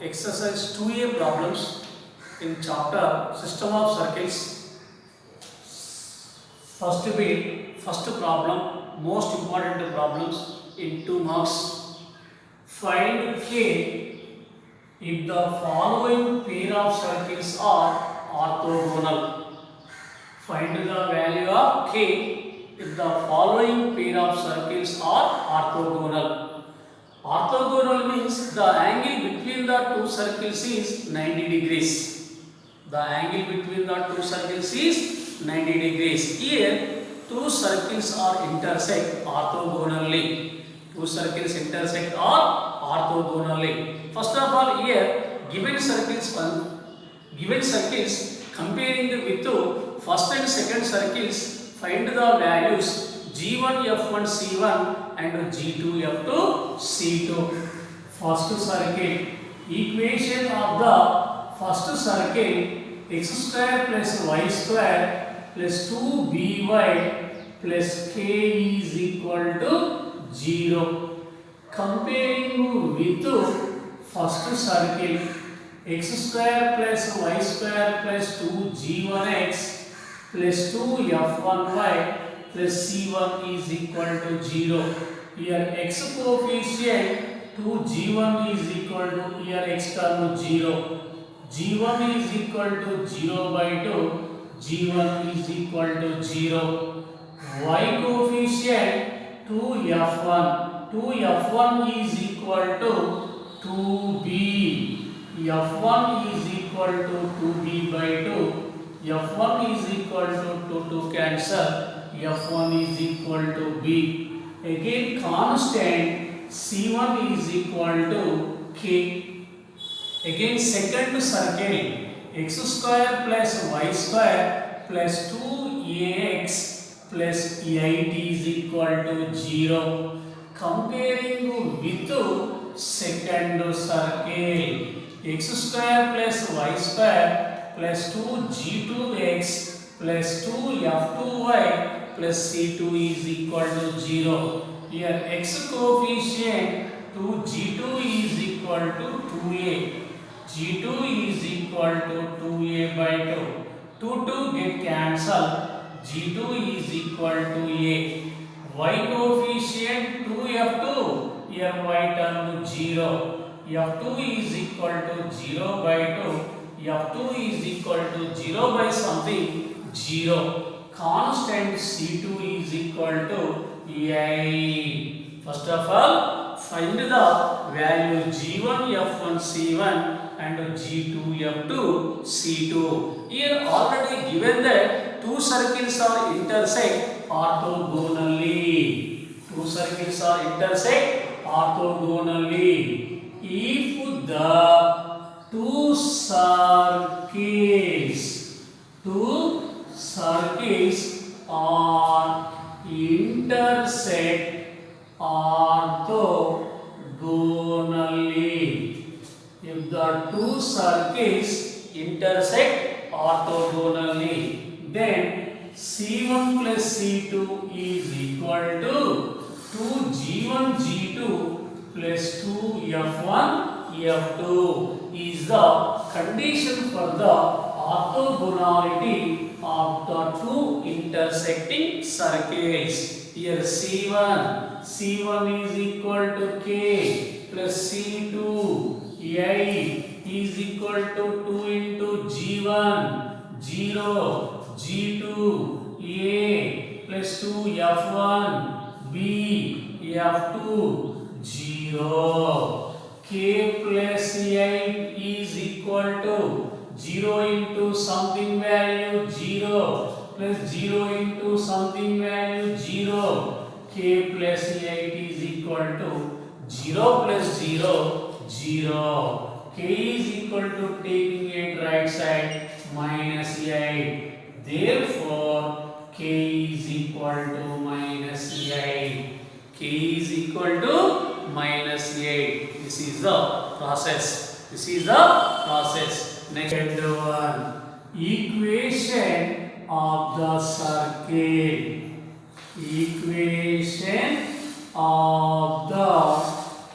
exercise 2A problems in chapter System of Circles. First problem, most important problems in 2 marks. Find K if the following pair of circles are orthogonal. Find the value of K if the following pair of circles are orthogonal. Orthogonal means the angle between the two circles is 90 degrees. The angle between the two circles is 90 degrees. Here, two circles are intersect orthogonally. Two circles intersect orthogonally. First of all, here given circles comparing with first and second circles, find the values G1 F1 C1 and G2 F2 C2. First circle, equation of the first circle x square plus y square plus 2by plus k is equal to 0. Comparing with first circle, x square plus y square plus 2g1x plus 2f1y plus c1 is equal to 0. Here x coefficient 2g1 is equal to, here x term 0. g1 is equal to 0 by 2. g1 is equal to 0. Y coefficient 2f1. 2f1 is equal to 2b. f1 is equal to 2b by 2. f1 is equal to 2 cancel. f1 is equal to b. Again constant c1 is equal to k. Again second circle, x square plus y square plus 2ax plus 8 is equal to 0. Comparing with second circle, x square plus y square plus 2g2x plus 2f2y plus c2 is equal to 0. Here x coefficient 2g2 is equal to 2a. g2 is equal to 2a by 2. 2 get cancelled. g2 is equal to a. Y coefficient 2f2. Here y term 0. f2 is equal to 0 by 2. f2 is equal to 0 by something 0. Constant c2 is equal to 8. First of all, find the value g1 f1 c1 and g2 f2 c2. Here already given that two circles are intersect orthogonally. Two circles are intersect orthogonally. If the two circles are intersect orthogonally. If the two circles intersect orthogonally, then C1 plus C2 is equal to 2G1 G2 plus 2F1 F2 is the condition for the orthogonality of the two intersecting circles. Here C1 is equal to K plus C2 8 is equal to 2 into G1 0 G2 A plus 2 F1 B F2 0. K plus 8 is equal to 0 into something value 0 plus 0 into something value 0. K plus 8 is equal to 0 plus 0 0. K is equal to taking 8 right side minus 8. Therefore, K is equal to minus 8. K is equal to minus 8. This is the process. Next one. Equation of the circle. Equation of the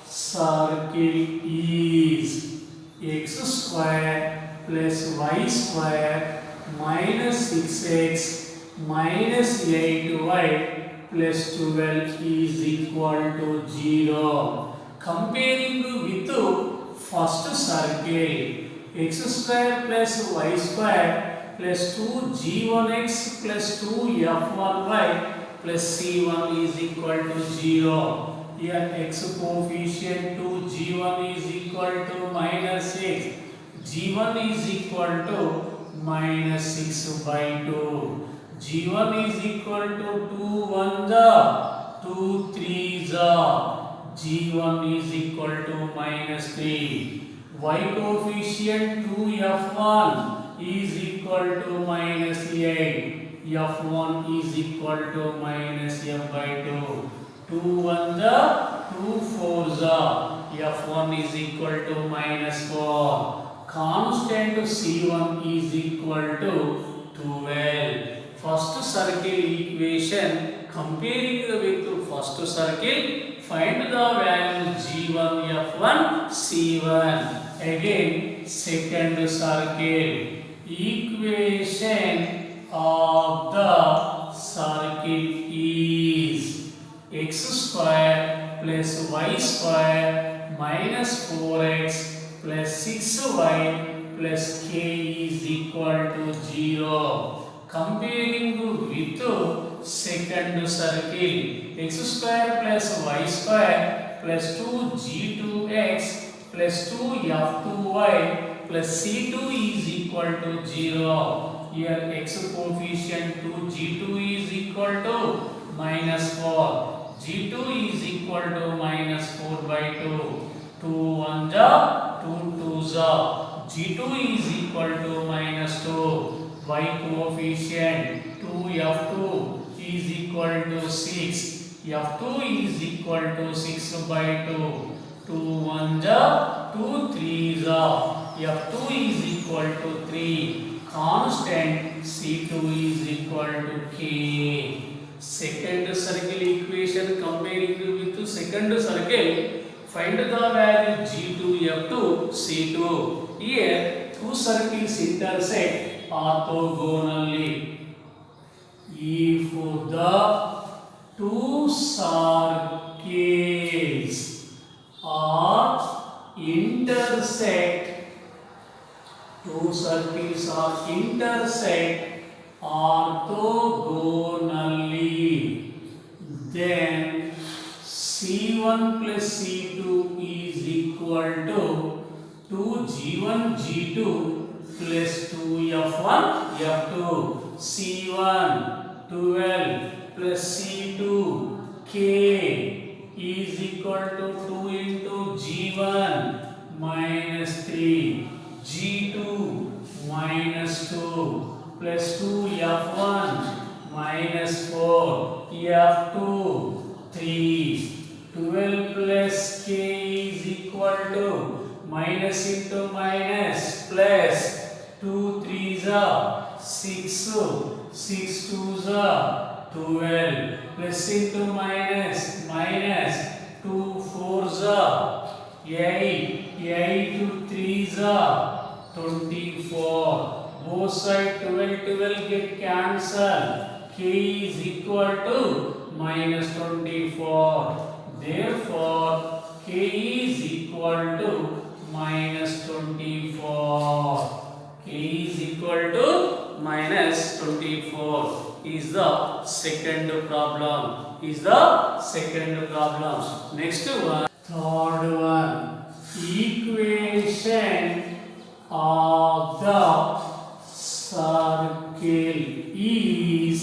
circle is x square plus y square minus 6x minus 8y plus 12 is equal to 0. Comparing with first circle, x square plus y square plus 2g1x plus 2f1y plus c1 is equal to 0. Here x coefficient 2g1 is equal to minus 6. g1 is equal to minus 6 by 2. g1 is equal to 2 1 the 2 3 the g1 is equal to minus 3. Y coefficient 2f1 is equal to minus 8. f1 is equal to minus f by 2. 2 1 the 2 4 the f1 is equal to minus 4. Constant c1 is equal to 12. First circle equation, comparing with first circle, find the value g1 f1 c1. Again second circle, equation of the circle is x square plus y square minus 4x plus 6y plus k is equal to 0. Comparing with second circle, x square plus y square plus 2g2x plus 2f2y plus c2 is equal to 0. Here x coefficient 2g2 is equal to minus 4. g2 is equal to minus 4 by 2. 2 1 the 2 2 the g2 is equal to minus 2. Y coefficient 2f2 is equal to 6. f2 is equal to 6 by 2. 2 1 the 2 3 the f2 is equal to 3. Constant c2 is equal to k. Second circle equation, comparing with second circle, find the value g2 f2 c2. Here two circles intersect orthogonally. If the two circles are intersect orthogonally, then c1 plus c2 is equal to 2g1 g2 plus 2f1 f2. c1 12 plus c2 k is equal to 2 into g1 minus 3 g2 minus 2 plus 2f1 minus 4 f2 3. 12 plus k is equal to minus into minus plus 2 3s are 6 6 2s are 12 plus into minus minus 2 4s are 8 8 to 3s are 24. Both sides 12 12 get cancelled. K is equal to minus 24. Therefore, k is equal to minus 24. K is equal to minus 24 is the second problem. Next one, third one. Equation of the circle is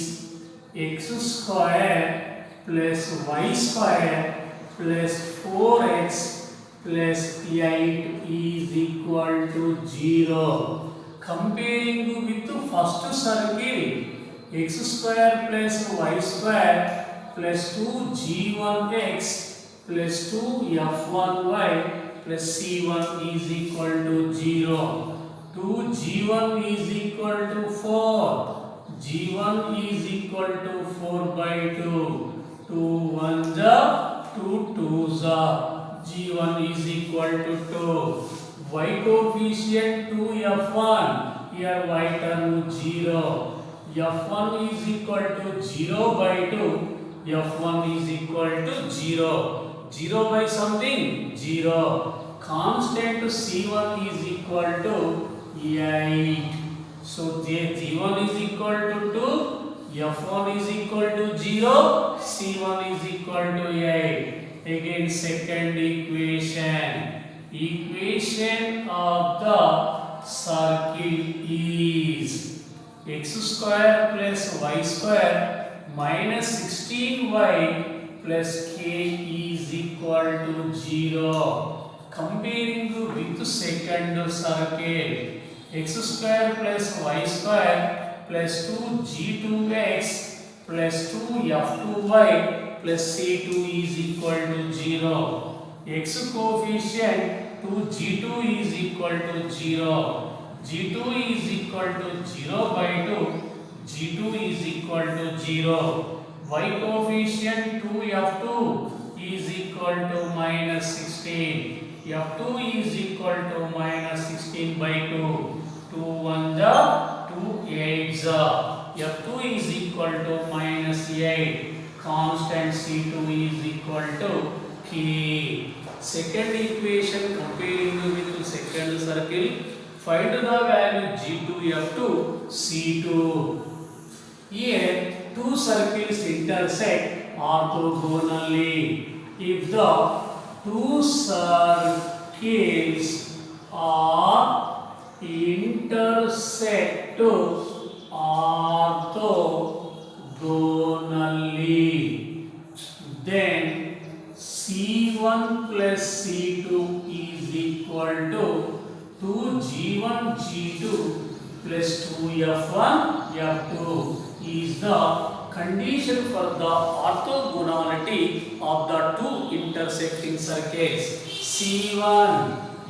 x square plus y square plus 4x plus 8 is equal to 0. Comparing with the first circle, x square plus y square plus 2g1x plus 2f1y plus c1 is equal to 0. 2g1 is equal to 4. g1 is equal to 4 by 2. 2 1s are 2 2s are. g1 is equal to 2. y coefficient 2f1, here y term 0, f1 is equal to 0 by 2, f1 is equal to 0, 0 by something 0, constant c1 is equal to 8, so g1 is equal to 2, f1 is equal to 0, c1 is equal to 8. Again second equation of the circle is x square plus y square minus 16y plus k is equal to 0. Comparing with second circle, x square plus y square plus 2g2x plus 2f2y plus c2 is equal to 0. X coefficient 2g2 is equal to 0. g2 is equal to 0 by 2. g2 is equal to 0. Y coefficient 2f2 is equal to minus 16. f2 is equal to minus 16 by 2. 2 1 ja 2 8 ja. f2 is equal to minus 8. Constant c2 is equal to k. Second equation comparing with second circle, find the value g2 f2 c2. Here two circles intersect orthogonally. If the two circles are intersect orthogonally, then c1 plus c2 is equal to 2g1 g2 plus 2f1 f2 is the condition for the orthogonality of the two intersecting circles. c1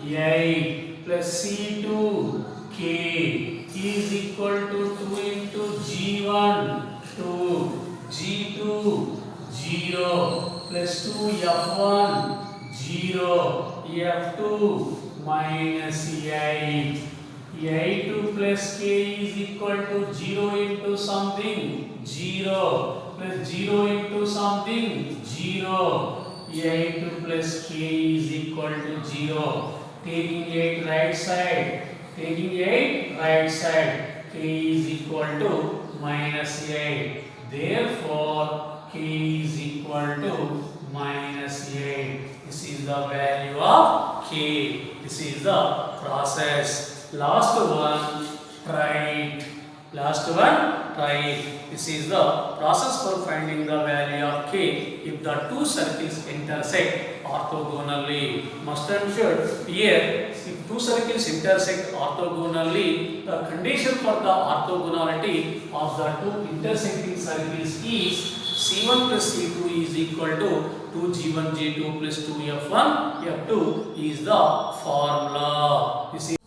8 plus c2 k is equal to 2 into g1 2 g2 0 plus 2f1 0 f2 minus 8. 8 plus k is equal to 0 into something 0 plus 0 into something 0. 8 plus k is equal to 0. Taking 8 right side, taking 8 right side, k is equal to minus 8. Therefore, k is equal to minus 8. This is the value of k. This is the process. Last one, try it. Last one, try it. This is the process for finding the value of k if the two circles intersect orthogonally. Must and should. Here, if two circles intersect orthogonally, the condition for the orthogonality of the two intersecting circles is c1 plus c2 is equal to 2g1 g2 plus 2f1 f2 is the formula. This is